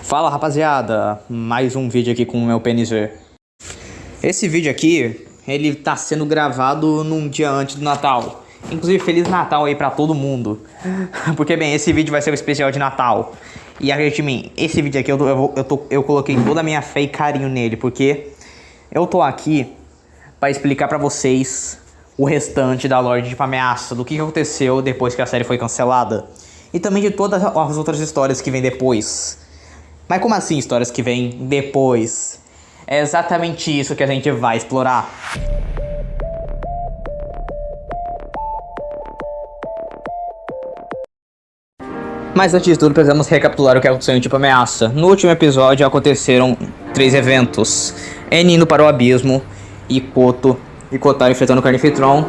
Fala rapaziada, mais um vídeo aqui com o meu PNG. Esse vídeo aqui, ele tá sendo gravado num dia antes do Natal. Inclusive, Feliz Natal aí pra todo mundo. Porque, bem, esse vídeo vai ser um especial de Natal. E acredite em mim, esse vídeo aqui eu coloquei toda a minha fé e carinho nele. Porque eu tô aqui pra explicar pra vocês o restante da lore de Tipo Ameaça. Do que aconteceu depois que a série foi cancelada. E também de todas as outras histórias que vêm depois. Mas como assim histórias que vêm depois? É exatamente isso que a gente vai explorar. Mas antes de tudo, precisamos recapitular o que aconteceu em Tipo Ameaça. No último episódio aconteceram 3 eventos. N indo para o abismo, e Kotaro enfrentando o Carnifitron,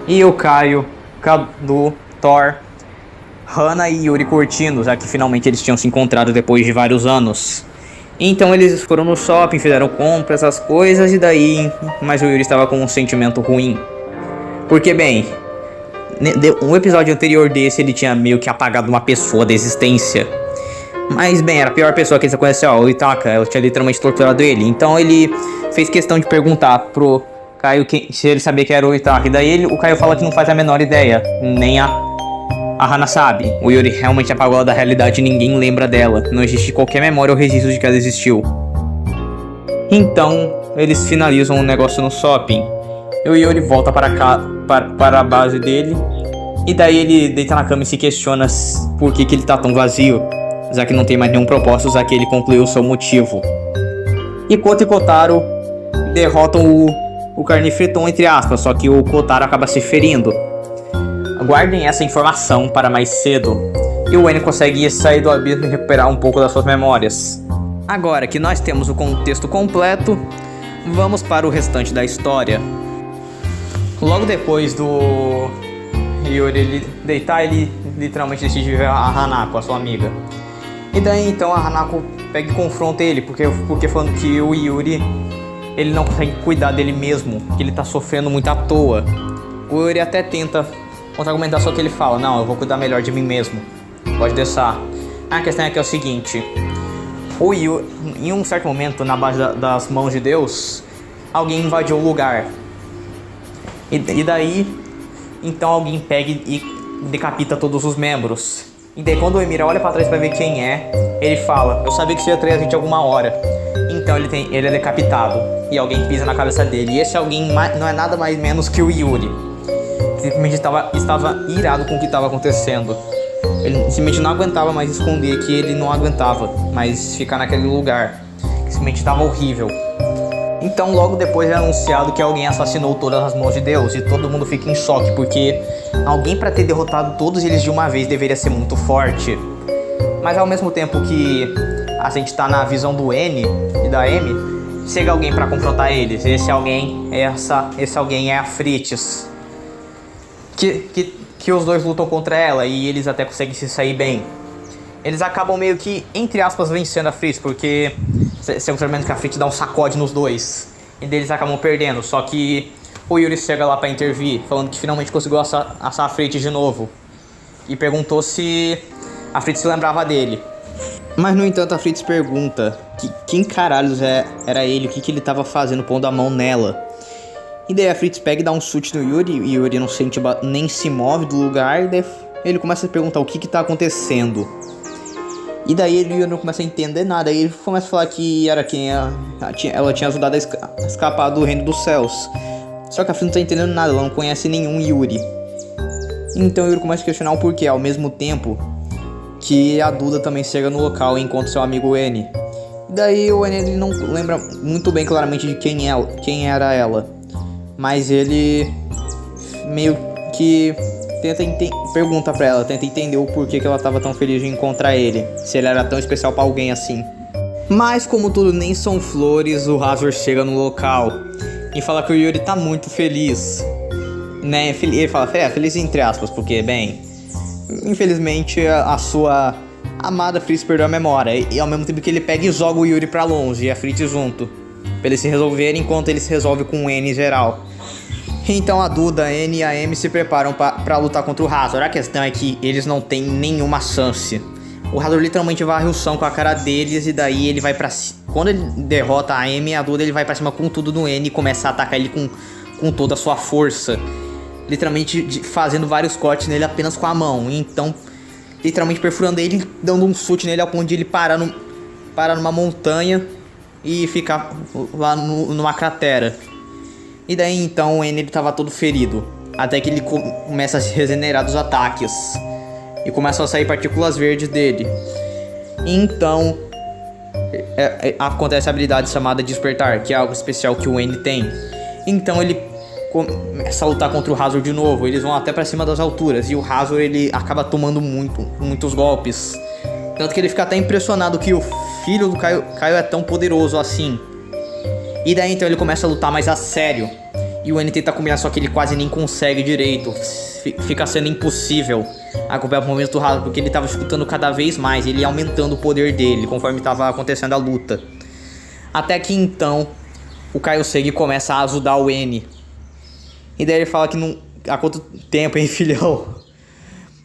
e o Caio, Cadu, Thor, Hana e Yuri curtindo, já que finalmente eles tinham se encontrado depois de vários anos. Então eles foram no shopping, fizeram compras, essas coisas, e daí... Mas o Yuri estava com um sentimento ruim. Porque, bem, um episódio anterior desse ele tinha meio que apagado uma pessoa da existência. Mas, bem, era a pior pessoa que ele conheceu, o Itaka. Ela tinha literalmente torturado ele. Então ele fez questão de perguntar pro Caio se ele sabia que era o Itaka. E daí o Caio fala que não faz a menor ideia, nem a Hana sabe. O Yuri realmente apagou ela da realidade e ninguém lembra dela. Não existe qualquer memória ou registro de que ela existiu. Então, eles finalizam o negócio no shopping. E o Yuri volta para a base dele. E daí ele deita na cama e se questiona por que ele tá tão vazio. Já que não tem mais nenhum propósito, já que ele concluiu o seu motivo. E Koto e Kotaro derrotam o Carnifitron, entre aspas. Só que o Kotaro acaba se ferindo. Guardem essa informação para mais cedo. E o N consegue sair do abismo e recuperar um pouco das suas memórias. Agora que nós temos o contexto completo, vamos para o restante da história. Logo depois do Yuri ele deitar, ele literalmente decide ver a Hanako, a sua amiga. E daí então a Hanako pega e confronta ele, porque falando que o Yuri ele não consegue cuidar dele mesmo, que ele tá sofrendo muito à toa. O Yuri até tenta contra-argumentar, só que ele fala: não, eu vou cuidar melhor de mim mesmo, pode deixar. A questão é que é o seguinte: o Yuri, em um certo momento, na base das mãos de Deus, alguém invadiu o lugar. E daí, então alguém pega e decapita todos os membros. E daí quando o Emira olha pra trás pra ver quem é, ele fala: eu sabia que isso ia trazer a gente alguma hora. Então ele é decapitado e alguém pisa na cabeça dele. E esse alguém não é nada mais menos que o Yuri. Simplesmente estava irado com o que estava acontecendo. Ele simplesmente não aguentava mais esconder que ele não aguentava mais ficar naquele lugar. Simplesmente estava horrível. Então logo depois é anunciado que alguém assassinou todas as mãos de Deus. E todo mundo fica em choque, porque alguém para ter derrotado todos eles de uma vez deveria ser muito forte. Mas ao mesmo tempo que a gente está na visão do N e da M, chega alguém para confrontar eles. Esse alguém é a Fritz. Que os dois lutam contra ela e eles até conseguem se sair bem. Eles acabam meio que, entre aspas, vencendo a Fritz, porque você observa que a Fritz dá um sacode nos dois. E deles acabam perdendo, só que o Yuri chega lá pra intervir, falando que finalmente conseguiu assar a Fritz de novo. E perguntou se a Fritz se lembrava dele. Mas no entanto a Fritz pergunta quem caralhos era ele, o que ele tava fazendo pondo a mão nela. E daí a Fritz pega e dá um chute no Yuri, e Yuri não sente, nem se move do lugar, e daí ele começa a perguntar o que tá acontecendo. E daí ele não começa a entender nada, e ele começa a falar que era quem ela tinha ajudado a escapar do reino dos céus. Só que a Fritz não tá entendendo nada, ela não conhece nenhum Yuri. Então o Yuri começa a questionar o porquê, ao mesmo tempo que a Duda também chega no local e encontra seu amigo N. E daí o N ele não lembra muito bem claramente de quem era ela. Mas ele meio que pergunta pra ela, tenta entender o porquê que ela tava tão feliz de encontrar ele, se ele era tão especial pra alguém assim. Mas como tudo nem são flores, o Hazor chega no local e fala que o Yuri tá muito feliz, né? Ele fala, feliz entre aspas, porque, bem, infelizmente a sua amada Fritz perdeu a memória. E ao mesmo tempo que ele pega e joga o Yuri pra longe e a Fritz junto, pra eles se resolverem, enquanto ele se resolve com o N em geral. Então a Duda, a N e a M se preparam pra lutar contra o Hazor. A questão é que eles não têm nenhuma chance. O Hazor literalmente varre o som com a cara deles e daí ele vai pra cima. Quando ele derrota a ameaçadora, ele vai pra cima com tudo no N e começa a atacar ele com toda a sua força. Literalmente fazendo vários cortes nele apenas com a mão. Então, literalmente perfurando ele, dando um chute nele ao ponto de ele parar numa montanha e ficar lá numa cratera. E daí então o N ele tava todo ferido. Até que ele começa a se regenerar dos ataques. E começam a sair partículas verdes dele. Então acontece a habilidade chamada Despertar, que é algo especial que o N tem. Então ele começa a lutar contra o Hazor de novo. Eles vão até pra cima das alturas. E o Hazor ele acaba tomando muitos golpes. Tanto que ele fica até impressionado que o filho do Caio é tão poderoso assim. E daí então ele começa a lutar mais a sério. E o N tenta combinar, só que ele quase nem consegue direito. Fica sendo impossível acompanhar o movimento do Hazor, porque ele tava escutando cada vez mais. Ele ia aumentando o poder dele conforme tava acontecendo a luta. Até que então o Kaioseki começa a ajudar o N. E daí ele fala que não... Há quanto tempo, hein, filhão?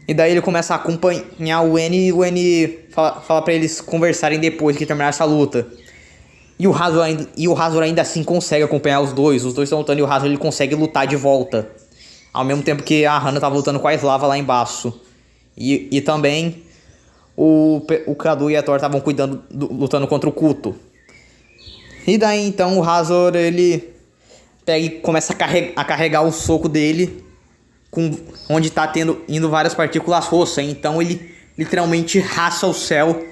E daí ele começa a acompanhar o N e o N fala pra eles conversarem depois que terminar essa luta. E o Hazor ainda assim consegue acompanhar os dois. Os dois estão lutando e o Hazor ele consegue lutar de volta. Ao mesmo tempo que a Hana tava lutando com a Slava lá embaixo. E também o Kadu e a Thor estavam lutando contra o Kuto. E daí então o Hazor ele pega e começa a carregar o soco dele, onde tá indo várias partículas roxas. Então ele literalmente racha o céu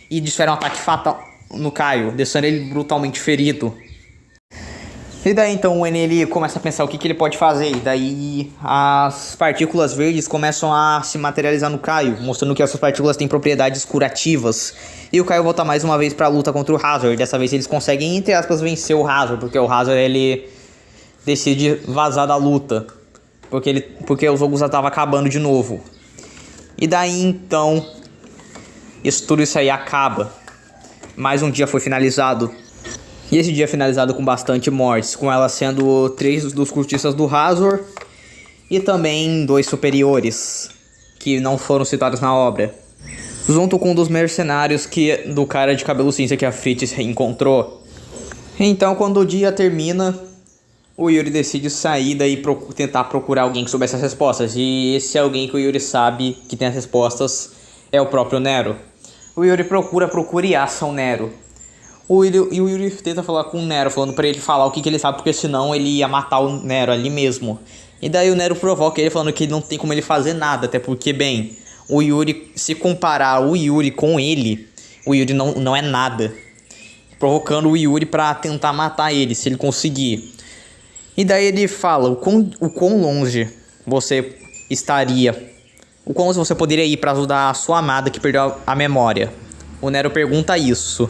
e desfere um ataque fatal no Caio, deixando ele brutalmente ferido. E daí então o N ele começa a pensar o que ele pode fazer. E daí as partículas verdes começam a se materializar no Caio, mostrando que essas partículas têm propriedades curativas. E o Caio volta mais uma vez pra luta contra o Hazor. Dessa vez eles conseguem, entre aspas, vencer o Hazor, porque o Hazor ele decide vazar da luta, porque o jogo já tava acabando de novo. E daí então tudo isso aí acaba. Mais um dia foi finalizado. E esse dia é finalizado com bastante mortes, com ela sendo 3 dos cultistas do Hazor e também 2 superiores que não foram citados na obra, junto com um dos mercenários do cara de cabelo cinza que a Fritz encontrou. Então quando o dia termina, o Yuri decide sair daí tentar procurar alguém que soubesse as respostas. E esse alguém que o Yuri sabe que tem as respostas é o próprio Nero. O Yuri procura e acha o Nero. O Yuri tenta falar com o Nero, falando pra ele falar o que ele sabe, porque senão ele ia matar o Nero ali mesmo. E daí o Nero provoca ele, falando que não tem como ele fazer nada, até porque, bem, o Yuri, se comparar o Yuri com ele, o Yuri não é nada. Provocando o Yuri pra tentar matar ele, se ele conseguir. E daí ele fala o quão longe você estaria, o quão longe você poderia ir pra ajudar a sua amada que perdeu a memória. O Nero pergunta isso.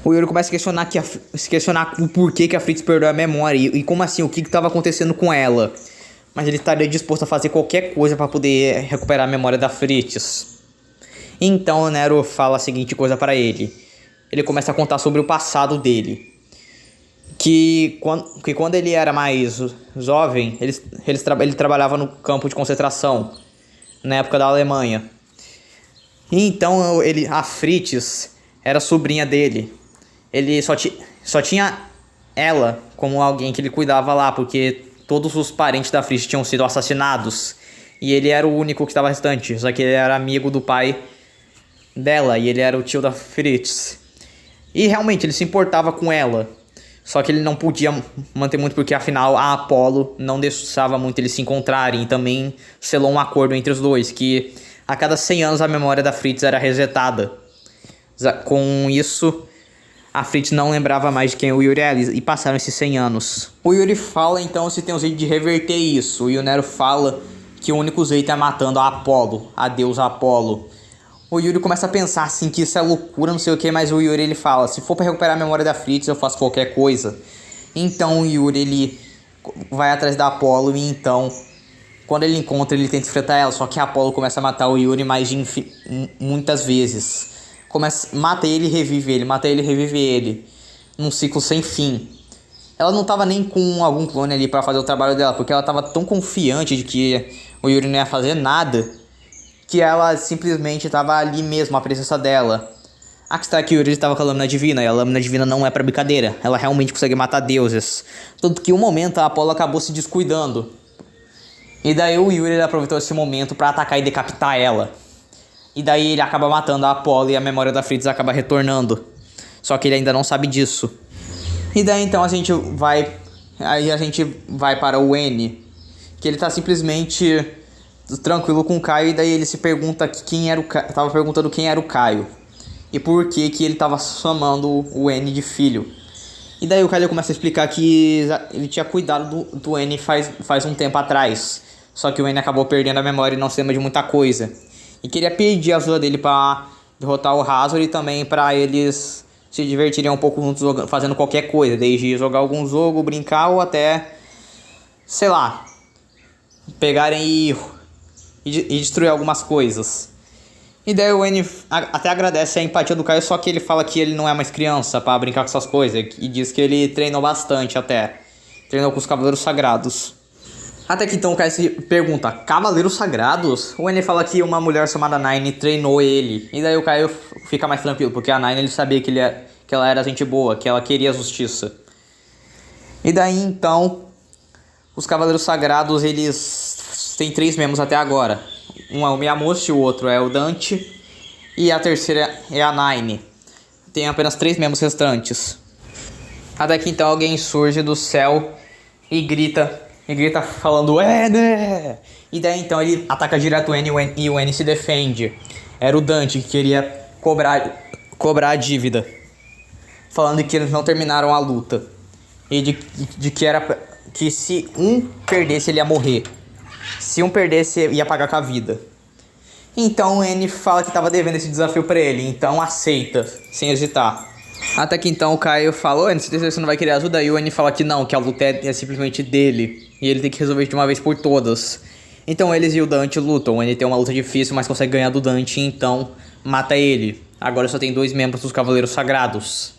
O Yuri começa a se questionar o porquê que a Fritz perdeu a memória e como assim, o que estava acontecendo com ela. Mas ele estaria disposto a fazer qualquer coisa para poder recuperar a memória da Fritz. Então o Nero fala a seguinte coisa para ele. Ele começa a contar sobre o passado dele. Que quando ele era mais jovem, ele trabalhava no campo de concentração, na época da Alemanha. E então a Fritz era sobrinha dele. Ele só tinha ela como alguém que ele cuidava lá, porque todos os parentes da Fritz tinham sido assassinados. E ele era o único que estava restante, só que ele era amigo do pai dela, e ele era o tio da Fritz. E realmente ele se importava com ela, só que ele não podia manter muito, porque afinal a Apollo não deixava muito eles se encontrarem. E também selou um acordo entre os dois, que a cada 100 anos a memória da Fritz era resetada. Com isso, a Fritz não lembrava mais de quem o Yuri era, e passaram esses 100 anos. O Yuri fala então se tem um jeito de reverter isso, e o Nero fala que o único jeito é matando a Apollo, a deusa Apollo. O Yuri começa a pensar assim que isso é loucura, não sei o que, mas o Yuri ele fala, se for pra recuperar a memória da Fritz eu faço qualquer coisa. Então o Yuri ele vai atrás da Apollo e então, quando ele encontra, ele tenta enfrentar ela, só que a Apollo começa a matar o Yuri muitas vezes. Mata ele e revive ele, mata ele e revive ele, num ciclo sem fim. Ela não tava nem com algum clone ali pra fazer o trabalho dela, porque ela tava tão confiante de que o Yuri não ia fazer nada, que ela simplesmente tava ali mesmo, a presença dela. A questão é que o Yuri estava com a lâmina divina, e a lâmina divina não é pra brincadeira. Ela realmente consegue matar deuses. Tanto que um momento a Apollo acabou se descuidando. E daí o Yuri aproveitou esse momento pra atacar e decapitar ela. E daí ele acaba matando a Apollo e a memória da Fritz acaba retornando. Só que ele ainda não sabe disso. E daí então a gente vai para o N, que ele tá simplesmente tranquilo com o Caio. E daí ele se pergunta quem era o Caio. Tava perguntando quem era o Caio e por que ele tava chamando o N de filho. E daí o Caio começa a explicar que ele tinha cuidado do N faz um tempo atrás. Só que o N acabou perdendo a memória e não se lembra de muita coisa. E queria pedir a ajuda dele pra derrotar o Hazard e também pra eles se divertirem um pouco juntos fazendo qualquer coisa. Desde jogar algum jogo, brincar ou até, sei lá, pegarem e destruir algumas coisas. E daí o N até agradece a empatia do Caio, só que ele fala que ele não é mais criança pra brincar com essas coisas. E diz que ele treinou bastante até. Treinou com os Cavaleiros Sagrados. Até que então o Caio se pergunta, Cavaleiros Sagrados? O N fala que uma mulher chamada Nine treinou ele. E daí o Caio fica mais tranquilo, porque a Nine ele sabia que ela era gente boa, que ela queria justiça. E daí então, os Cavaleiros Sagrados, eles têm 3 membros até agora. Um é o Miyamoto, o outro é o Dante e a terceira é a Nine. Tem apenas 3 membros restantes. Até que então alguém surge do céu e grita falando né? E daí então ele ataca direto o N e o N se defende. Era o Dante que queria cobrar a dívida, falando que eles não terminaram a luta e de que se um perdesse ele ia morrer. Se um perdesse, ia pagar com a vida. Então o N fala que tava devendo esse desafio pra ele. Então aceita, sem hesitar. Até que então o Caio falou, N, você não vai querer ajuda? E o N fala que não, que a luta é simplesmente dele. E ele tem que resolver de uma vez por todas. Então eles e o Dante lutam. O N tem uma luta difícil, mas consegue ganhar do Dante. Então mata ele. Agora só tem 2 membros dos Cavaleiros Sagrados,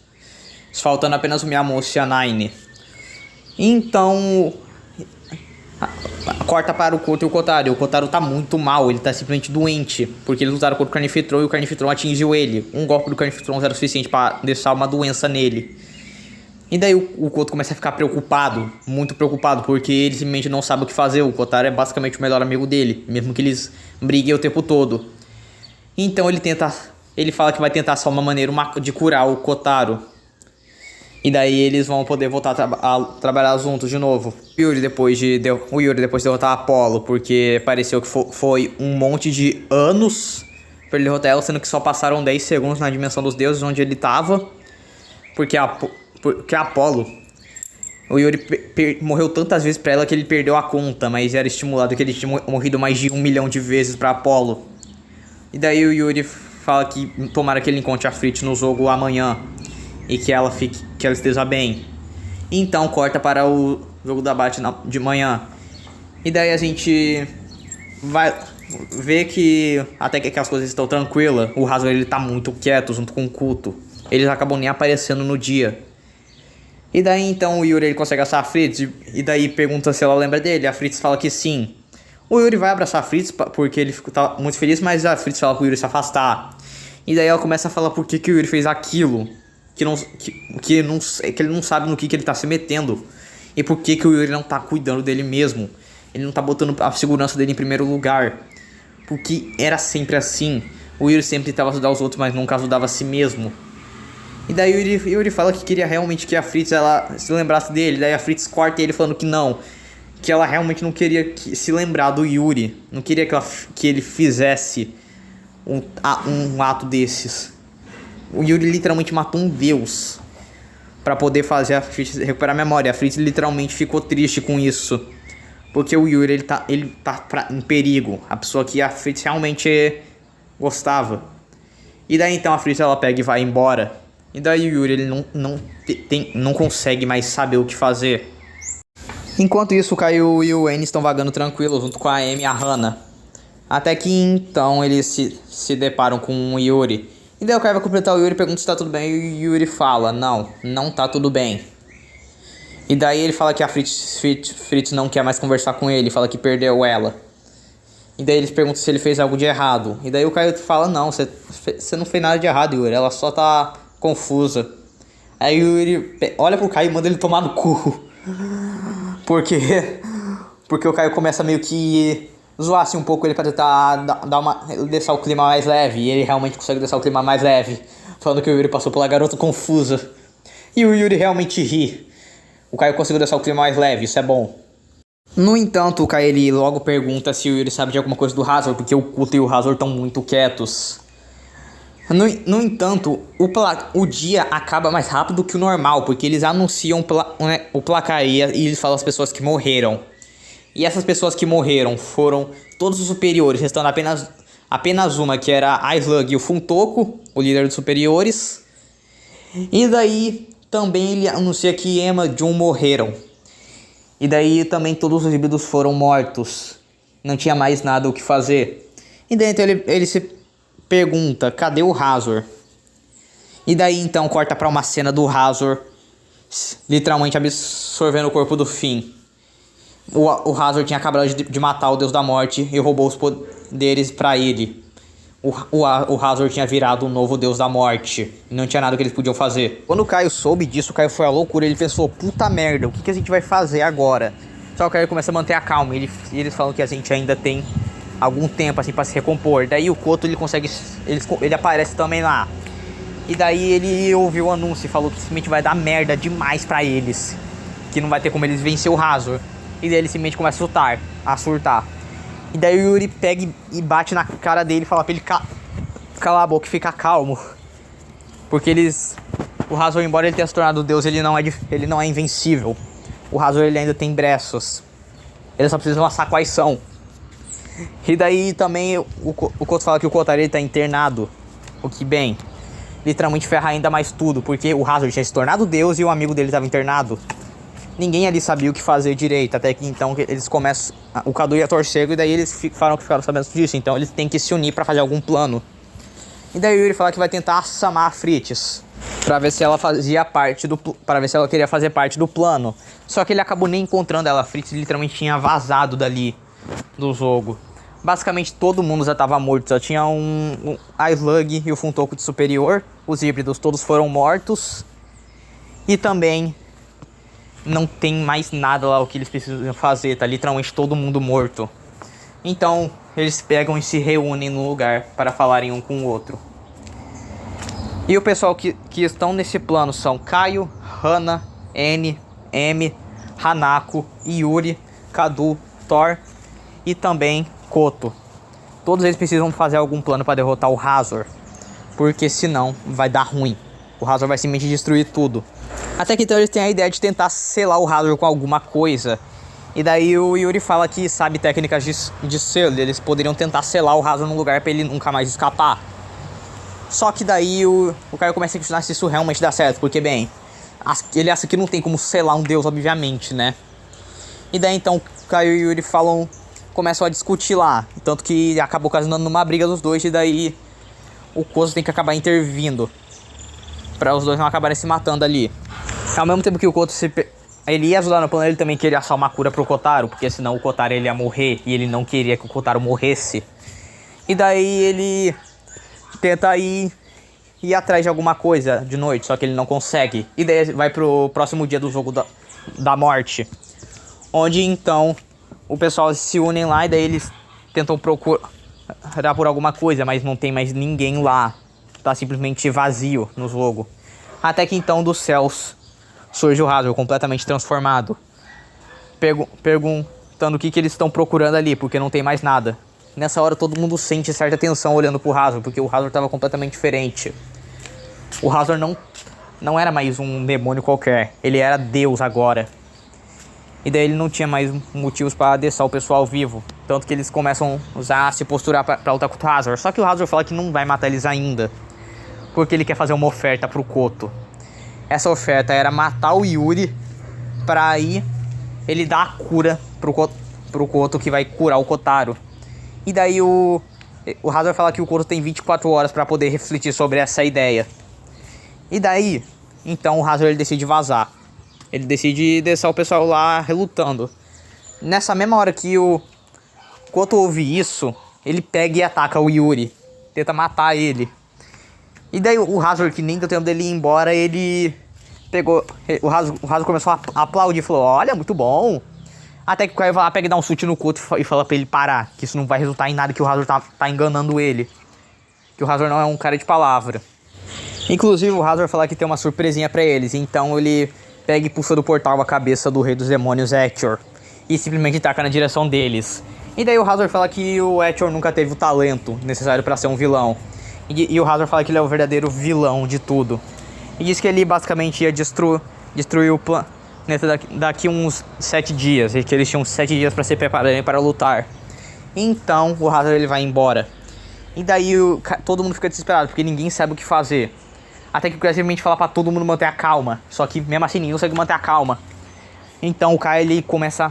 faltando apenas o Miyamoto e a Nine. Então corta para o Koto e o Kotaro. O Kotaro tá muito mal, ele tá simplesmente doente, porque eles lutaram contra o Carnifitron e o Carnifitron atingiu ele. Um golpe do Carnifitron era o suficiente para deixar uma doença nele. E daí o Koto começa a ficar preocupado, muito preocupado, porque ele simplesmente não sabe o que fazer. O Kotaro é basicamente o melhor amigo dele, mesmo que eles briguem o tempo todo. Então ele fala que vai tentar só uma maneira de curar o Kotaro. E daí eles vão poder voltar a trabalhar juntos de novo. O Yuri depois de derrotar a Apollo, porque pareceu que foi um monte de anos pra ele derrotar ela, sendo que só passaram 10 segundos na dimensão dos deuses onde ele tava. Porque a Apollo, o Yuri morreu tantas vezes pra ela que ele perdeu a conta, mas era estimulado que ele tinha morrido mais de 1 milhão de vezes pra Apollo. E daí o Yuri fala que tomara que ele encontre a Fritz no jogo amanhã e que ela esteja bem. Então corta para o jogo da Bat de manhã. E daí a gente vai ver que até que as coisas estão tranquilas. O Hazard ele tá muito quieto junto com o Kuto. Eles acabam nem aparecendo no dia. E daí então o Yuri ele consegue achar a Fritz. E daí pergunta se ela lembra dele. A Fritz fala que sim. O Yuri vai abraçar a Fritz porque ele tá muito feliz, mas a Fritz fala pro Yuri se afastar. E daí ela começa a falar por que o Yuri fez aquilo. Que ele não sabe no que ele tá se metendo. E por que o Yuri não tá cuidando dele mesmo. Ele não tá botando a segurança dele em primeiro lugar. Porque era sempre assim. O Yuri sempre tentava ajudar os outros, mas nunca ajudava a si mesmo. E daí o Yuri fala que queria realmente que a Fritz ela se lembrasse dele. Daí a Fritz corta ele falando que não. Que ela realmente não queria se lembrar do Yuri. Não queria que ele fizesse um ato desses. O Yuri literalmente matou um deus pra poder fazer a Fritz recuperar a memória. A Fritz literalmente ficou triste com isso, porque o Yuri ele tá em perigo. A pessoa que a Fritz realmente gostava. E daí então a Fritz ela pega e vai embora. E daí o Yuri ele não consegue mais saber o que fazer. Enquanto isso o Caio e o N estão vagando tranquilos junto com a Amy e a Hana. Até que então eles se deparam com o Yuri. E daí o Caio vai completar o Yuri e pergunta se tá tudo bem. E o Yuri fala, não tá tudo bem. E daí ele fala que a Fritz não quer mais conversar com ele. Fala que perdeu ela. E daí eles perguntam se ele fez algo de errado. E daí o Caio fala, não, você não fez nada de errado, Yuri. Ela só tá confusa. Aí o Yuri olha pro Caio e manda ele tomar no cu. Porque o Caio começa meio que zoar assim um pouco ele pra tentar deixar o clima mais leve. E ele realmente consegue deixar o clima mais leve. Falando que o Yuri passou pela garota confusa. E o Yuri realmente ri. O Caio conseguiu deixar o clima mais leve, isso é bom. No entanto, o Caio ele logo pergunta se o Yuri sabe de alguma coisa do Hazard, porque o Kuto e o Hazard estão muito quietos. No entanto, o dia acaba mais rápido que o normal, porque eles anunciam o placar e eles falam as pessoas que morreram. E essas pessoas que morreram foram todos os superiores, restando apenas uma, que era a Slug e o Funtoko, o líder dos superiores. E daí também ele anuncia que Emma e Jun morreram. E daí também todos os híbridos foram mortos. Não tinha mais nada o que fazer. E daí então ele se pergunta, cadê o Hazard? E daí então corta pra uma cena do Hazard literalmente absorvendo o corpo do Finn. O Hazard tinha acabado de matar o Deus da Morte e roubou os poderes pra ele. O Hazard tinha virado o novo Deus da Morte. E não tinha nada que eles podiam fazer. Quando o Caio soube disso, o Caio foi à loucura. Ele pensou, puta merda, o que a gente vai fazer agora? Só que o Caio começa a manter a calma. E eles falam que a gente ainda tem algum tempo assim pra se recompor. Daí o Koto ele aparece também lá. E daí ele ouviu o anúncio e falou que simplesmente vai dar merda demais pra eles. Que não vai ter como eles vencer o Hazard. E daí ele simplesmente começa a surtar. E daí o Yuri pega e bate na cara dele e fala pra ele calar a boca e ficar calmo. Porque o Hazard, embora ele tenha se tornado Deus, ele não é invencível. O Hazard ele ainda tem braços. Ele só precisa mostrar quais são. E daí também o Koto fala que o Kotaro ele tá internado. O que bem, literalmente ferra ainda mais tudo. Porque o Hazard tinha se tornado Deus e o amigo dele estava internado. Ninguém ali sabia o que fazer direito, até que então eles começam... O Kadu e a Torcego, e daí eles ficaram sabendo disso, então eles têm que se unir pra fazer algum plano. E daí o Yuri fala que vai tentar samar a Fritz, pra ver se ela queria fazer parte do plano. Só que ele acabou nem encontrando ela, a Fritz literalmente tinha vazado dali do jogo. Basicamente todo mundo já tava morto, só tinha a Slug e o Funtoko de superior. Os híbridos todos foram mortos. E também... não tem mais nada lá o que eles precisam fazer, tá literalmente todo mundo morto. Então eles pegam e se reúnem no lugar para falarem um com o outro. E o pessoal que estão nesse plano são Caio, Hana, N, M, Hanako, Yuri, Kadu, Thor e também Koto. Todos eles precisam fazer algum plano para derrotar o Hazard, porque senão vai dar ruim. O Hazard vai simplesmente destruir tudo. Até que então eles têm a ideia de tentar selar o Hazard com alguma coisa. E daí o Yuri fala que sabe técnicas de selo. Eles poderiam tentar selar o Hazard num lugar pra ele nunca mais escapar. Só que daí o Caio começa a questionar se isso realmente dá certo. Porque, bem, ele acha que não tem como selar um deus, obviamente, né? E daí então o Caio e o Yuri começam a discutir lá. Tanto que acabou ocasionando numa briga dos dois. E daí o Kozo tem que acabar intervindo pra os dois não acabarem se matando ali. Ao mesmo tempo que o Koto ele ia ajudar no plano, ele também queria achar uma cura pro Kotaro, porque senão o Kotaro ele ia morrer e ele não queria que o Kotaro morresse. E daí ele tenta ir atrás de alguma coisa de noite, só que ele não consegue. E daí vai pro próximo dia do jogo da morte, onde então o pessoal se unem lá e daí eles tentam procurar por alguma coisa, mas não tem mais ninguém lá. Tá simplesmente vazio no jogo. Até que então dos céus surge o Hazard completamente transformado. Perguntando o que eles estão procurando ali, porque não tem mais nada. Nessa hora todo mundo sente certa tensão olhando pro Hazard, porque o Hazard estava completamente diferente. O Hazard não era mais um demônio qualquer, ele era Deus agora. E daí ele não tinha mais motivos para deixar o pessoal vivo. Tanto que eles começam a se posturar pra lutar contra o Hazard. Só que o Hazard fala que não vai matar eles ainda, porque ele quer fazer uma oferta pro Koto. Essa oferta era matar o Yuri pra aí ele dar a cura pro Koto, que vai curar o Kotaro. E daí o Hazard fala que o Koto tem 24 horas pra poder refletir sobre essa ideia. E daí, então o Hazard ele decide vazar. Ele decide deixar o pessoal lá relutando. Nessa mesma hora que o Koto ouve isso, ele pega e ataca o Yuri. Tenta matar ele. E daí o Hazard, que nem deu tempo dele ir embora, ele pegou... O Hazard começou a aplaudir, falou, olha, muito bom. Até que o Caio vai lá, pega e dá um chute no Koto e fala pra ele parar. Que isso não vai resultar em nada, que o Hazard tá enganando ele. Que o Hazard não é um cara de palavra. Inclusive o Hazard fala que tem uma surpresinha pra eles. Então ele pega e puxa do portal a cabeça do rei dos demônios, Hector. E simplesmente taca na direção deles. E daí o Hazard fala que o Hector nunca teve o talento necessário pra ser um vilão. E o Hazard fala que ele é o verdadeiro vilão de tudo. E diz que ele basicamente ia destruir o planeta daqui uns 7 dias. E que eles tinham 7 dias pra se prepararem para lutar. Então o Hazard ele vai embora. E daí todo mundo fica desesperado, porque ninguém sabe o que fazer. Até que o Caio simplesmente fala pra todo mundo manter a calma. Só que mesmo assim ninguém consegue manter a calma. Então o Caio ele começa...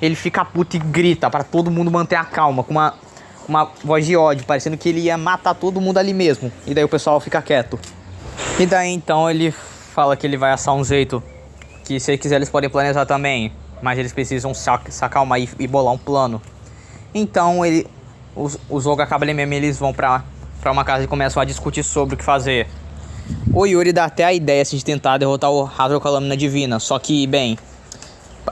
Ele fica puto e grita pra todo mundo manter a calma. Com uma voz de ódio, parecendo que ele ia matar todo mundo ali mesmo. E daí o pessoal fica quieto. E daí então ele fala que ele vai assar um jeito. Que se quiser eles podem planejar também. Mas eles precisam se acalmar e bolar um plano. Então o jogo acaba ali mesmo, eles vão pra uma casa e começam a discutir sobre o que fazer. O Yuri dá até a ideia assim, de tentar derrotar o Hazard com a lâmina divina. Só que, bem,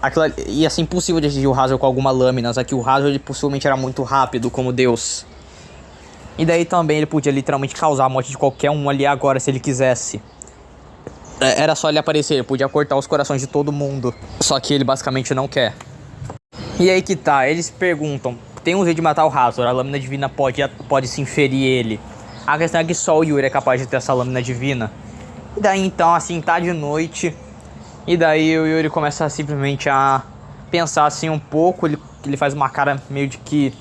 aquilo ia ser impossível de atingir o Hazard com alguma lâmina. Só que o Hazard possivelmente era muito rápido, como Deus. E daí também ele podia literalmente causar a morte de qualquer um ali agora, se ele quisesse. Era só ele aparecer, ele podia cortar os corações de todo mundo. Só que ele basicamente não quer. E aí que tá, eles perguntam... Tem um jeito de matar o Hazard, a lâmina divina pode se inferir ele. A questão é que só o Yuri é capaz de ter essa lâmina divina. E daí então, assim, tá de noite. E daí o Yuri começa simplesmente a pensar assim um pouco. Ele faz uma cara meio de que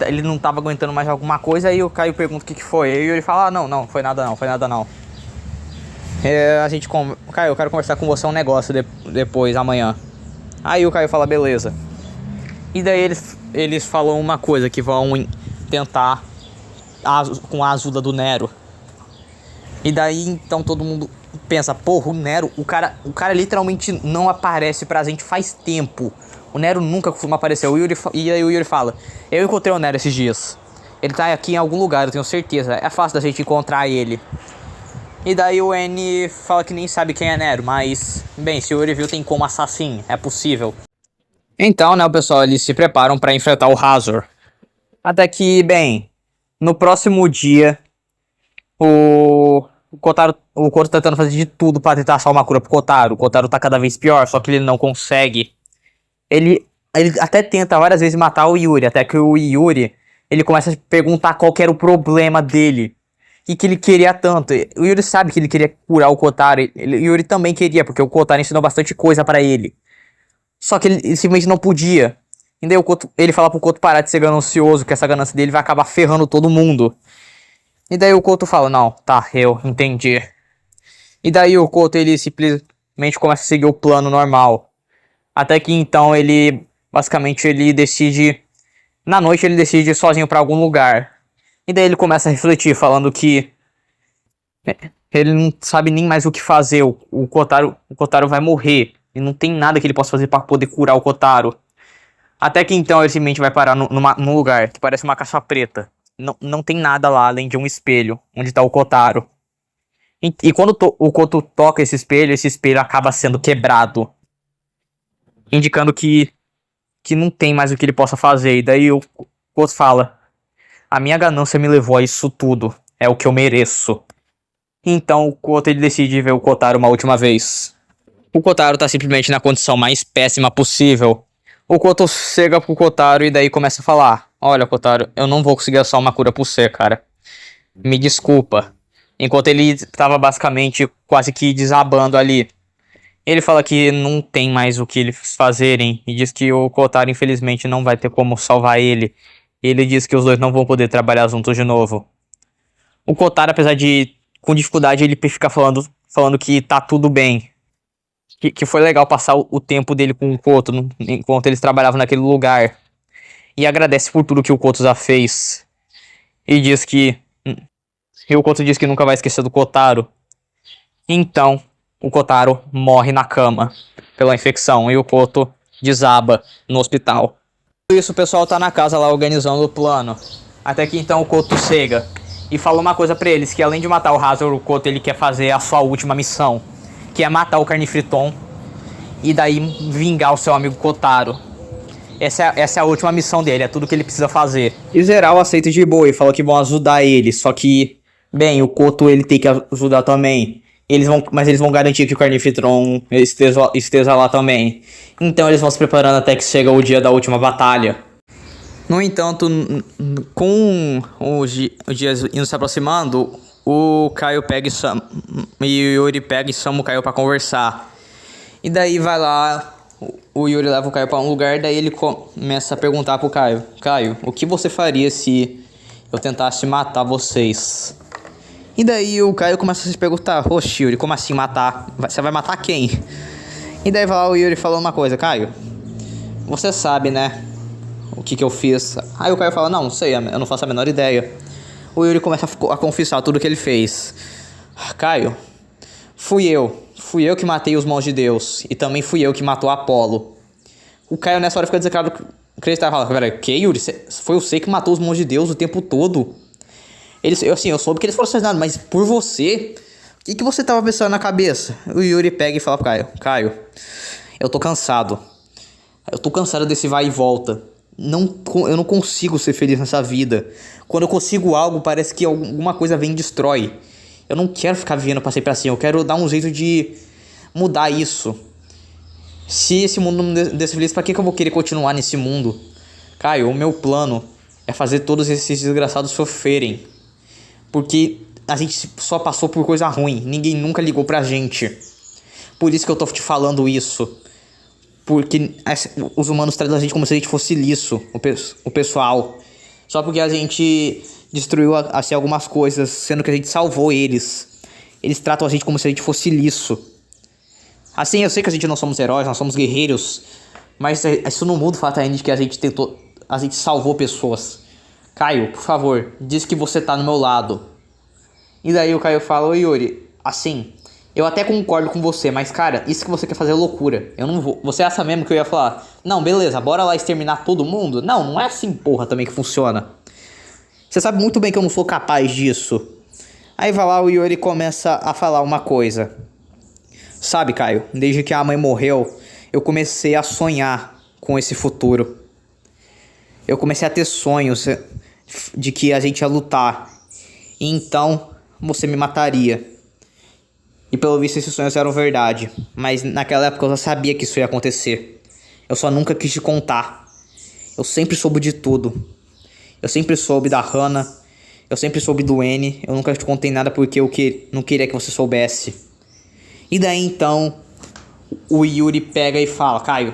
ele não tava aguentando mais alguma coisa. Aí o Caio pergunta o que foi. Aí o Yuri fala, não, foi nada não. Caio, eu quero conversar com você um negócio depois, amanhã. Aí o Caio fala, beleza. E daí eles falam uma coisa, que vão tentar com a ajuda do Nero. E daí então todo mundo pensa, porra, o Nero, o cara literalmente não aparece pra gente faz tempo. O Nero nunca costuma aparecer. E aí o Yuri fala, eu encontrei o Nero esses dias. Ele tá aqui em algum lugar, eu tenho certeza. É fácil da gente encontrar ele. E daí o N fala que nem sabe quem é Nero, mas... Bem, se o Yuri viu, tem como assassino, é possível. Então, né, o pessoal, eles se preparam pra enfrentar o Hazard. Até que, bem, no próximo dia, o Kotaro tá tentando fazer de tudo pra tentar achar uma cura pro Kotaro. O Kotaro tá cada vez pior, só que ele não consegue. Ele até tenta várias vezes matar o Yuri, até que o Yuri, ele começa a perguntar qual que era o problema dele. E que ele queria tanto. O Yuri sabe que ele queria curar o Kotaro. O Yuri também queria, porque o Kotaro ensinou bastante coisa pra ele. Só que ele simplesmente não podia. E daí ele fala pro Koto parar de ser ganancioso, que essa ganância dele vai acabar ferrando todo mundo. E daí o Koto fala, não, tá, eu entendi. E daí o Koto, ele simplesmente começa a seguir o plano normal. Até que então ele, basicamente, ele decide... Na noite ele decide ir sozinho pra algum lugar. E daí ele começa a refletir, falando que... Ele não sabe nem mais o que fazer, o Kotaro vai morrer. E não tem nada que ele possa fazer pra poder curar o Kotaro. Até que então ele simplesmente vai parar num lugar que parece uma caixa preta. Não tem nada lá além de um espelho, onde tá o Kotaro. E quando o Koto toca esse espelho acaba sendo quebrado. Indicando que não tem mais o que ele possa fazer. E daí o Koto fala, a minha ganância me levou a isso tudo. É o que eu mereço. Então o Koto ele decide ver o Kotaro uma última vez. O Kotaro tá simplesmente na condição mais péssima possível. O Koto chega pro Kotaro e daí começa a falar, olha, Kotaro, eu não vou conseguir achar uma cura pra você, cara. Me desculpa. Enquanto ele tava basicamente quase que desabando ali. Ele fala que não tem mais o que eles fazerem. E diz que o Kotaro infelizmente não vai ter como salvar ele. Ele diz que os dois não vão poder trabalhar juntos de novo. O Kotaro, apesar de com dificuldade, ele fica falando que tá tudo bem. Que foi legal passar o tempo dele com o Koto enquanto eles trabalhavam naquele lugar. E agradece por tudo que o Koto já fez. E diz que... E o Koto diz que nunca vai esquecer do Kotaro. Então, o Kotaro morre na cama pela infecção. E o Koto desaba no hospital. Isso, o pessoal tá na casa lá organizando o plano. Até que então o Koto chega e fala uma coisa pra eles, que além de matar o Hazor, o Koto ele quer fazer a sua última missão, que é matar o Carnifriton e daí vingar o seu amigo Kotaro. Essa é a última missão dele, é tudo que ele precisa fazer. E Zeral aceita de boa e fala que vão ajudar ele, só que, bem, o Koto ele tem que ajudar também. Mas eles vão garantir que o Carnifitron esteja lá também. Então eles vão se preparando até que chega o dia da última batalha. No entanto, com os dias indo se aproximando, o Kaio pega e o Yuri pega e chama o Kaio pra conversar. E daí vai lá, o Yuri leva o Kaio pra um lugar, daí ele começa a perguntar pro Kaio: Kaio, o que você faria se eu tentasse matar vocês? E daí o Kaio começa a se perguntar: oxe, Yuri, como assim matar? Você vai matar quem? E daí vai lá o Yuri falando uma coisa: Kaio, você sabe, né, o que eu fiz? Aí o Kaio fala: não sei, eu não faço a menor ideia. O Yuri começa a confessar tudo que ele fez. Kaio, fui eu que matei os mãos de Deus. E também fui eu que matou Apolo. O Kaio nessa hora fica desacreditado. Fala: peraí, o que, Yuri? Foi você que matou os mãos de Deus o tempo todo? Eu soube que eles foram assassinados, mas por você? O que você tava pensando na cabeça? O Yuri pega e fala pro Kaio: Kaio, eu tô cansado. Eu tô cansado desse vai e volta. Eu não consigo ser feliz nessa vida. Quando eu consigo algo, parece que alguma coisa vem e destrói. Eu não quero ficar vivendo pra sempre assim. Eu quero dar um jeito de mudar isso. Se esse mundo não me deixa feliz, pra que eu vou querer continuar nesse mundo? Caio, o meu plano é fazer todos esses desgraçados sofrerem. Porque a gente só passou por coisa ruim. Ninguém nunca ligou pra gente. Por isso que eu tô te falando isso. Porque os humanos tratam a gente como se a gente fosse lixo. O pessoal. Só porque a gente destruiu assim, algumas coisas, sendo que a gente salvou eles. Eles tratam a gente como se a gente fosse lixo. Assim, eu sei que a gente não somos heróis, nós somos guerreiros. Mas isso não muda o fato ainda de que a gente salvou pessoas. Caio, por favor, diz que você tá no meu lado. E daí o Caio fala: ô Yuri, assim, eu até concordo com você, mas cara, isso que você quer fazer é loucura. Eu não vou. Você acha mesmo que eu ia falar: não, beleza, bora lá exterminar todo mundo? Não é assim, porra, também que funciona. Você sabe muito bem que eu não sou capaz disso. Aí vai lá, o Yuri começa a falar uma coisa. Sabe, Caio, desde que a mãe morreu, eu comecei a sonhar com esse futuro. Eu comecei a ter sonhos de que a gente ia lutar. E então, você me mataria. E pelo visto esses sonhos eram verdade. Mas naquela época eu já sabia que isso ia acontecer. Eu só nunca quis te contar. Eu sempre soube de tudo. Eu sempre soube da Hana. Eu sempre soube do N. Eu nunca te contei nada porque eu não queria que você soubesse. E daí então, o Yuri pega e fala: Caio.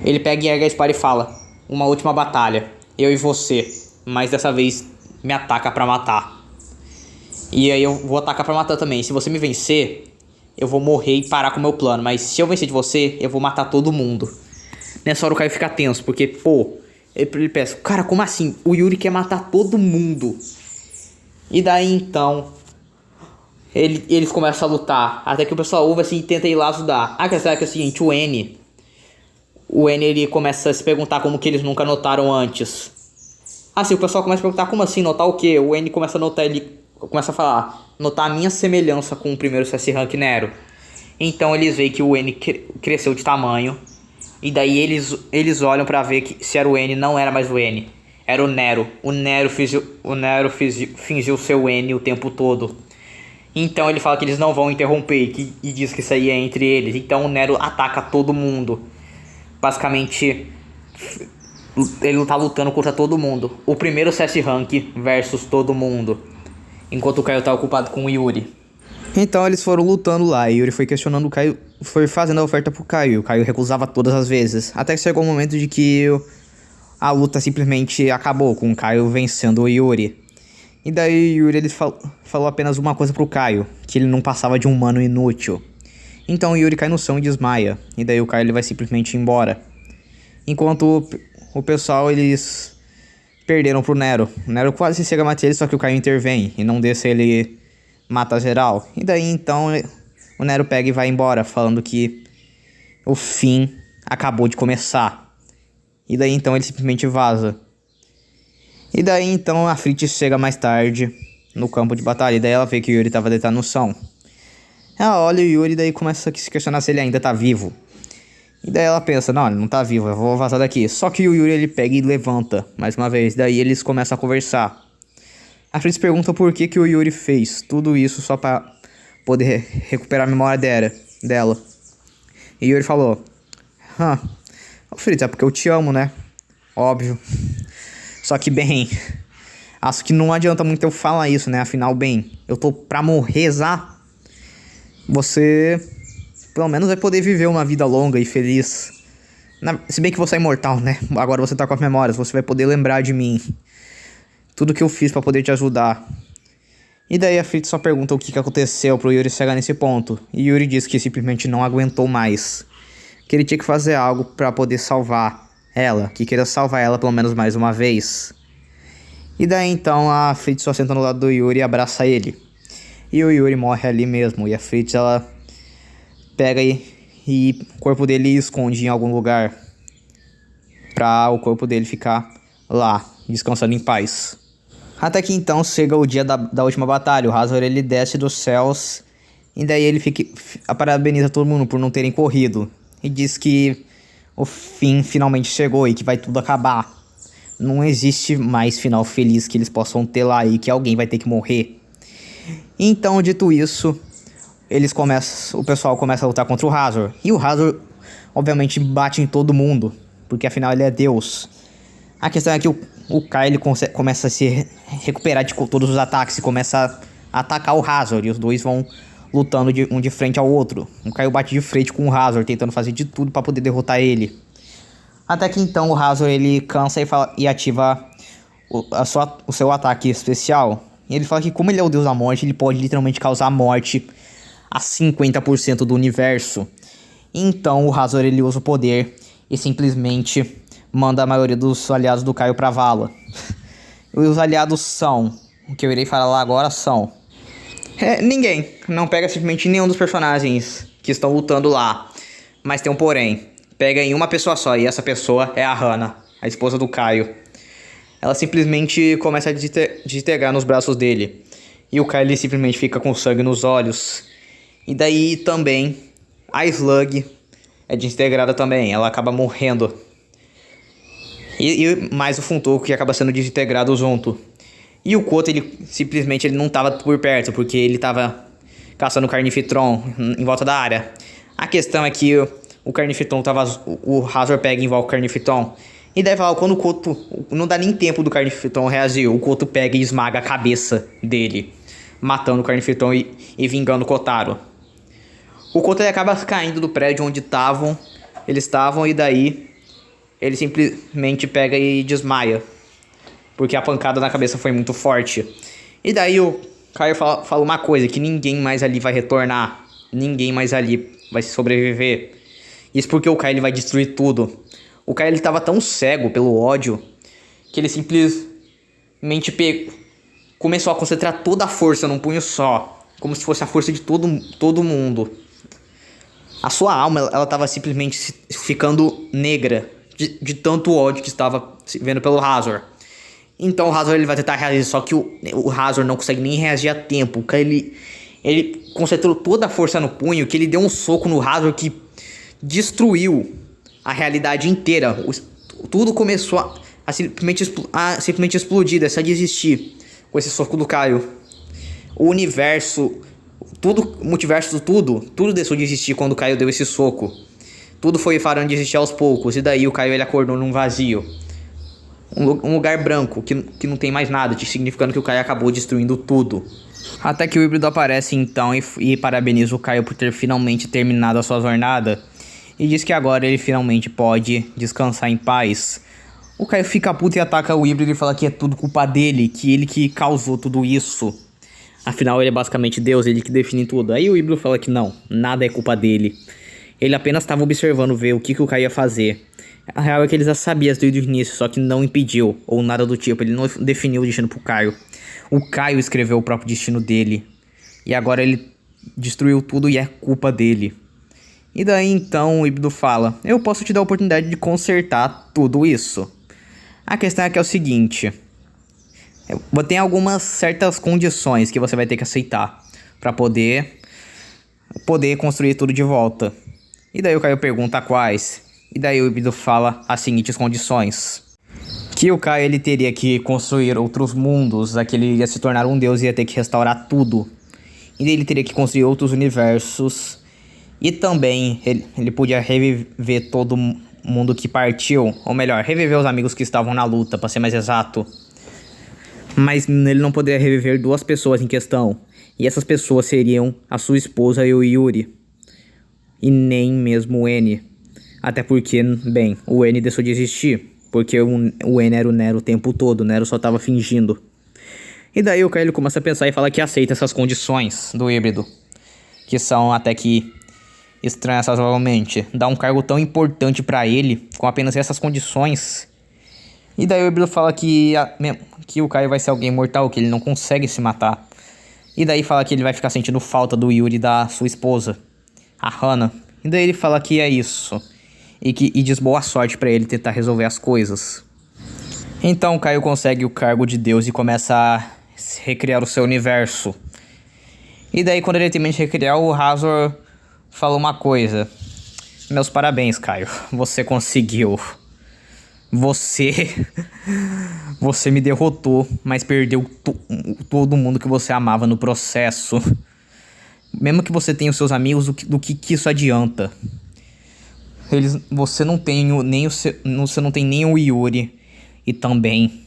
Ele pega e ergue a espada e fala: uma última batalha. Eu e você. Mas dessa vez me ataca pra matar. E aí eu vou atacar pra matar também. Se você me vencer, eu vou morrer e parar com o meu plano. Mas se eu vencer de você, eu vou matar todo mundo. Nessa hora o Caio fica tenso, porque, pô, ele pensa: cara, como assim? O Yuri quer matar todo mundo. E daí então, eles começam a lutar. Até que o pessoal ouve assim e tenta ir lá ajudar. A questão é que é o seguinte: o N ele começa a se perguntar como que eles nunca notaram antes. Assim, o pessoal começa a perguntar: como assim, notar o quê? O N começa a notar, ele começa a falar: notar a minha semelhança com o primeiro CS Rank Nero. Então eles veem que o N cresceu de tamanho. E daí eles olham pra ver que se era o N, não era mais o N. Era o Nero. O Nero fingiu ser o N o tempo todo. Então ele fala que eles não vão interromper e diz que isso aí é entre eles. Então o Nero ataca todo mundo. Basicamente, ele tá lutando contra todo mundo. O primeiro CS Rank versus todo mundo. Enquanto o Caio tá ocupado com o Yuri. Então eles foram lutando lá. E Yuri foi questionando o Caio. Foi fazendo a oferta pro Caio. O Caio recusava todas as vezes. Até que chegou o momento de que a luta simplesmente acabou, com o Caio vencendo o Yuri. E daí o Yuri ele falou apenas uma coisa pro Caio: que ele não passava de um humano inútil. Então o Yuri cai no chão e desmaia. E daí o Caio ele vai simplesmente embora. Enquanto o pessoal eles perderam pro Nero. O Nero quase chega a matar ele, só que o Caio intervém e não deixa ele matar geral. E daí então o Nero pega e vai embora, falando que o fim acabou de começar. E daí então ele simplesmente vaza. E daí então a Fritz chega mais tarde no campo de batalha. E daí ela vê que o Yuri tava deitado no chão. Ela olha o Yuri e daí começa a se questionar se ele ainda tá vivo. E daí ela pensa, não, ele não tá vivo, eu vou vazar daqui. Só que o Yuri ele pega e levanta mais uma vez. Daí eles começam a conversar. A Fritz pergunta por que o Yuri fez tudo isso só pra poder recuperar a memória dela. E Yuri falou, Fritz, é porque eu te amo, né? Óbvio. Só que, bem, acho que não adianta muito eu falar isso, né? Afinal, bem, eu tô pra morrer já. Você, pelo menos, vai poder viver uma vida longa e feliz. Se bem que você é imortal, né? Agora você tá com as memórias, você vai poder lembrar de mim. Tudo que eu fiz pra poder te ajudar. E daí a Fritz só pergunta o que aconteceu pro Yuri chegar nesse ponto. E Yuri diz que simplesmente não aguentou mais. Que ele tinha que fazer algo pra poder salvar ela. Que queria salvar ela pelo menos mais uma vez. E daí então a Fritz só senta no lado do Yuri e abraça ele. E o Yuri morre ali mesmo. E a Fritz ela pega e o corpo dele esconde em algum lugar. Pra o corpo dele ficar lá, descansando em paz. Até que então chega o dia da última batalha. O Hazor ele desce dos céus. E daí ele parabeniza todo mundo por não terem corrido. E diz que o fim finalmente chegou e que vai tudo acabar. Não existe mais final feliz que eles possam ter lá e que alguém vai ter que morrer. Então, dito isso, o pessoal começa a lutar contra o Hazor. E o Hazor, obviamente, bate em todo mundo, porque afinal ele é Deus. A questão é que o Kai ele começa a se recuperar de todos os ataques e começa a atacar o Hazor. E os dois vão lutando um de frente ao outro. O Kai bate de frente com o Hazor, tentando fazer de tudo para poder derrotar ele. Até que então o Hazor ele cansa e ativa o seu ataque especial. E ele fala que como ele é o deus da morte, ele pode literalmente causar morte a 50% do universo. Então o Hazor ele usa o poder e simplesmente manda a maioria dos aliados do Caio pra vala. E os aliados são, o que eu irei falar lá agora são... ninguém, não pega simplesmente nenhum dos personagens que estão lutando lá. Mas tem um porém, pega em uma pessoa só, e essa pessoa é a Hana, a esposa do Caio. Ela simplesmente começa a desintegrar nos braços dele. E o Caio ele simplesmente fica com sangue nos olhos. E daí também a Slug é desintegrada também, ela acaba morrendo. E mais o Funtoku que acaba sendo desintegrado junto. E o Koto, ele simplesmente não tava por perto, porque ele tava caçando o Carnifitron em volta da área. A questão é que o Carnifitron tava... O Hazor pega e invoca o Carnifitron. E daí fala, quando o Koto... Não dá nem tempo do Carnifitron reagir. O Koto pega e esmaga a cabeça dele, matando o Carnifitron e vingando o Kotaro. O Koto ele acaba caindo do prédio onde eles estavam e daí... Ele simplesmente pega e desmaia, porque a pancada na cabeça foi muito forte. E daí o Caio fala uma coisa, que ninguém mais ali vai retornar. Ninguém mais ali vai sobreviver. Isso porque o Caio ele vai destruir tudo. O Caio ele tava tão cego pelo ódio, que ele simplesmente começou a concentrar toda a força num punho só. Como se fosse a força de todo mundo. A sua alma, ela tava simplesmente ficando negra. De tanto ódio que estava vendo pelo Hazor. Então o Hazor ele vai tentar reagir, só que o Hazor não consegue nem reagir a tempo. Ele concentrou toda a força no punho, que ele deu um soco no Hazor que destruiu a realidade inteira. Tudo começou a simplesmente explodir, deixar de existir com esse soco do Caio. O universo, o multiverso, tudo deixou de existir quando o Caio deu esse soco. Tudo foi parando de existir aos poucos. E daí o Caio ele acordou num vazio. Um lugar branco, que não tem mais nada, significando que o Caio acabou destruindo tudo. Até que o híbrido aparece então e parabeniza o Caio por ter finalmente terminado a sua jornada. E diz que agora ele finalmente pode descansar em paz. O Caio fica puto e ataca o híbrido e fala que é tudo culpa dele, que ele que causou tudo isso. Afinal ele é basicamente Deus, ele que define tudo. Aí o híbrido fala que não, nada é culpa dele. Ele apenas estava observando ver o que o Caio ia fazer. A real é que ele já sabia desde o início, só que não impediu, ou nada do tipo. Ele não definiu o destino pro Caio. O Caio escreveu o próprio destino dele. E agora ele destruiu tudo e é culpa dele. E daí então o híbrido fala: eu posso te dar a oportunidade de consertar tudo isso. A questão é que é o seguinte: tem algumas certas condições que você vai ter que aceitar para poder construir tudo de volta. E daí o Caio pergunta quais. E daí o híbrido fala as seguintes condições: que o Caio ele teria que construir outros mundos, aquele ia se tornar um deus e ia ter que restaurar tudo. E daí ele teria que construir outros universos. E também ele podia reviver todo mundo que partiu, ou melhor, reviver os amigos que estavam na luta, para ser mais exato. Mas ele não poderia reviver duas pessoas em questão. E essas pessoas seriam a sua esposa e o Yuri. E nem mesmo o N. Até porque, bem, o N deixou de existir. Porque o N era o Nero o tempo todo. O Nero só tava fingindo. E daí o Caio começa a pensar e fala que aceita essas condições do híbrido. Que são até que estranhas razoavelmente. Dá um cargo tão importante pra ele com apenas essas condições. E daí o híbrido fala que o Caio vai ser alguém mortal, que ele não consegue se matar. E daí fala que ele vai ficar sentindo falta do Yuri e da sua esposa, a Hana. E daí ele fala que é isso. E diz boa sorte pra ele tentar resolver as coisas. Então o Caio consegue o cargo de Deus e começa a recriar o seu universo. E daí quando ele termina de recriar, o Hazor fala uma coisa: meus parabéns, Caio, você conseguiu. Você me derrotou, mas perdeu todo mundo que você amava no processo. Mesmo que você tenha os seus amigos, do que isso adianta? Você não tem você não tem nem o Yuri e também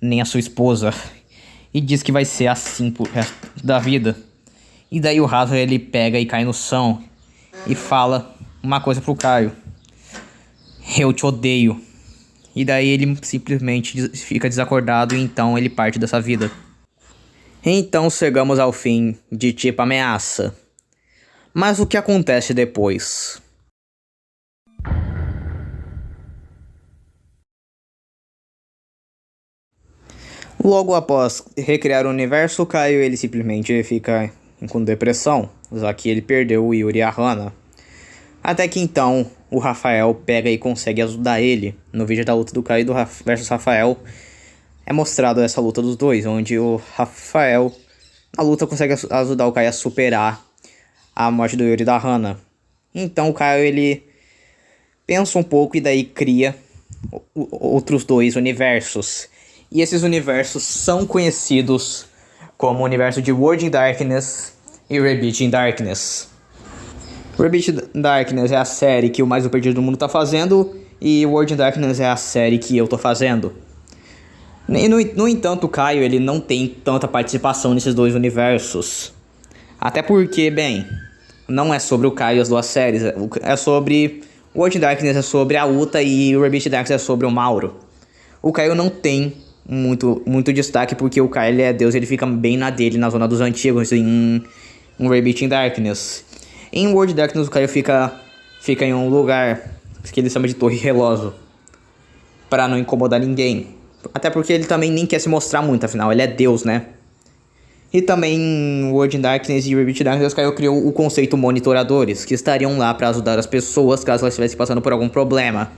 nem a sua esposa. E diz que vai ser assim pro resto da vida. E daí o Hazard ele pega e cai no chão e fala uma coisa pro Caio: eu te odeio. E daí ele simplesmente fica desacordado e então ele parte dessa vida. Então chegamos ao fim de Tipo Ameaça. Mas o que acontece depois? Logo após recriar o universo, o Caio ele simplesmente fica com depressão, já que ele perdeu o Yuri e a Hana. Até que então o Rafael pega e consegue ajudar ele. No vídeo da luta do Caio versus Rafael é mostrado essa luta dos dois, onde o Rafael na luta consegue ajudar o Caio a superar a morte do Yuri e da Hana. Então o Caio ele pensa um pouco e daí cria outros dois universos. E esses universos são conhecidos como o universo de World in Darkness e Rebirth in Darkness. Rebirth in Darkness é a série que o Mais o Perdido do Mundo tá fazendo, e World in Darkness é a série que eu tô fazendo. E no entanto, o Caio ele não tem tanta participação nesses dois universos. Até porque, bem, não é sobre o Caio e as duas séries, é sobre... World in Darkness é sobre a Uta e Rebirth in Darkness é sobre o Mauro. O Caio não tem muito destaque porque o Caio ele é Deus, ele fica bem na dele, na zona dos antigos, em Rebirth in Darkness. Em World Darkness o Caio fica em um lugar que ele chama de Torre Relógio, pra não incomodar ninguém. Até porque ele também nem quer se mostrar muito, afinal ele é Deus, né? E também em World in Darkness e Rebirth in Darkness o Caio criou o conceito monitoradores, que estariam lá pra ajudar as pessoas caso elas estivessem passando por algum problema.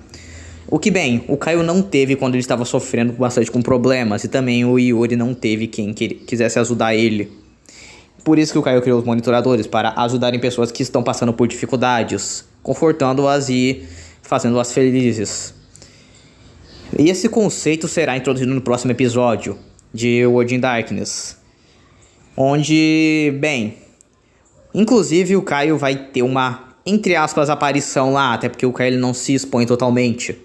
O que bem, o Caio não teve quando ele estava sofrendo bastante com problemas, e também o Yuri não teve quem quisesse ajudar ele. Por isso que o Caio criou os monitoradores, para ajudarem pessoas que estão passando por dificuldades, confortando-as e fazendo-as felizes. E esse conceito será introduzido no próximo episódio de World in Darkness, onde, bem, inclusive o Caio vai ter uma, entre aspas, aparição lá, até porque o Caio ele não se expõe totalmente.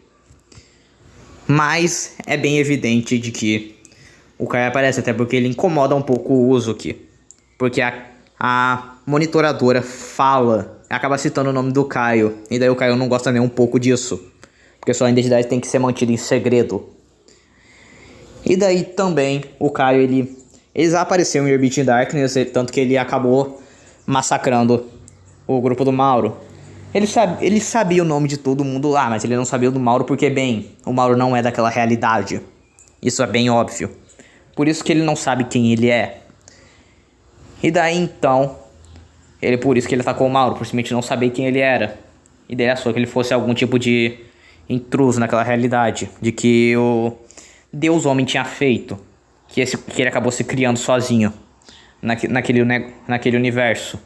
Mas é bem evidente de que o Caio aparece, até porque ele incomoda um pouco o Uzuki. Porque a monitoradora acaba citando o nome do Caio. E daí o Caio não gosta nem um pouco disso, porque sua identidade tem que ser mantida em segredo. E daí também o Caio, ele já apareceu em Rebirth in Darkness, tanto que ele acabou massacrando o grupo do Mauro. Ele sabia o nome de todo mundo lá, mas ele não sabia o do Mauro porque, bem, o Mauro não é daquela realidade. Isso é bem óbvio. Por isso que ele não sabe quem ele é. E daí então, por isso que ele atacou o Mauro, por simplesmente não saber quem ele era. E daí achou que ele fosse algum tipo de intruso naquela realidade. De que o Deus Homem tinha feito. Que ele acabou se criando sozinho. Naquele universo.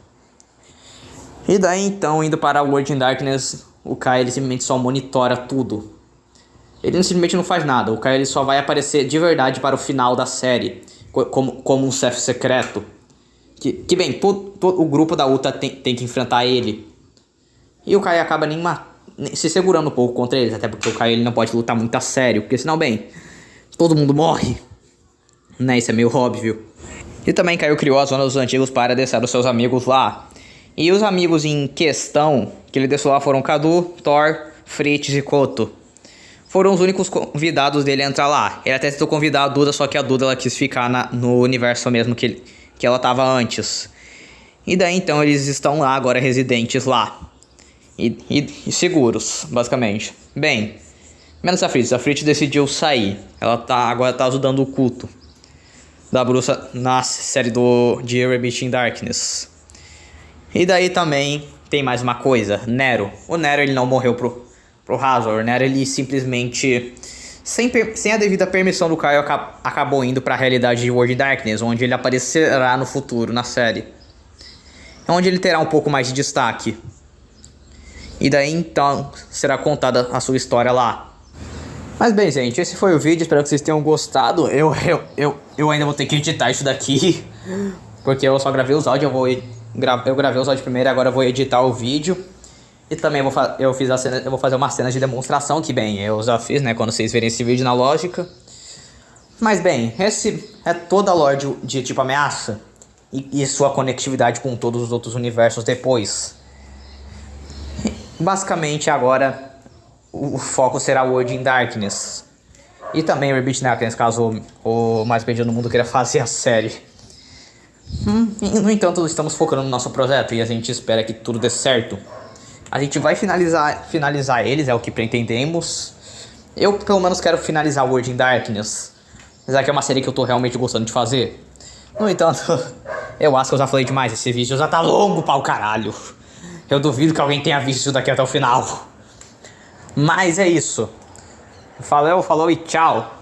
E daí então, indo para World in Darkness, o Kai ele simplesmente só monitora tudo. Ele simplesmente não faz nada. O Kai ele só vai aparecer de verdade para o final da série. Como um chefe secreto. Que bem, todo o grupo da Uta tem que enfrentar ele. E o Kai acaba nem se segurando um pouco contra eles. Até porque o Kai ele não pode lutar muito a sério. Porque senão, bem, todo mundo morre. Né, isso é meio óbvio. E também Kai criou a Zona dos Antigos para deixar os seus amigos lá. E os amigos em questão que ele deixou lá foram Kadu, Thor, Fritz e Koto. Foram os únicos convidados dele a entrar lá. Ele até tentou convidar a Duda, só que a Duda ela quis ficar no universo mesmo que ela estava antes. E daí então eles estão lá agora residentes lá. E seguros, basicamente. Bem, menos a Fritz. A Fritz decidiu sair. Ela agora tá ajudando o culto da bruxa na série de Rabbit in Darkness. E daí também tem mais uma coisa. Nero. O Nero ele não morreu pro Hazor. O Nero ele simplesmente, sem a devida permissão do Caio, acabou indo para a realidade de World in Darkness, onde ele aparecerá no futuro, na série. Onde ele terá um pouco mais de destaque. E daí então será contada a sua história lá. Mas bem, gente, esse foi o vídeo. Espero que vocês tenham gostado. Eu ainda vou ter que editar isso daqui, porque eu só gravei os áudios. Eu gravei os áudios primeiro, agora eu vou editar o vídeo. E também eu vou fazer uma cena de demonstração, que bem, eu já fiz, né, quando vocês verem esse vídeo na lógica. Mas bem, esse é toda a lore de Tipo Ameaça e sua conectividade com todos os outros universos depois. Basicamente agora o foco será World in Darkness. E também Rabbit in Darkness, caso o Mais Perdido no Mundo queira fazer a série. No entanto, estamos focando no nosso projeto e a gente espera que tudo dê certo. A gente vai finalizar eles, é o que pretendemos. Eu, pelo menos, quero finalizar World in Darkness. Já que é uma série que eu tô realmente gostando de fazer. No entanto, eu acho que eu já falei demais. Esse vídeo já tá longo pra o caralho. Eu duvido que alguém tenha visto isso daqui até o final. Mas é isso. Falou e tchau.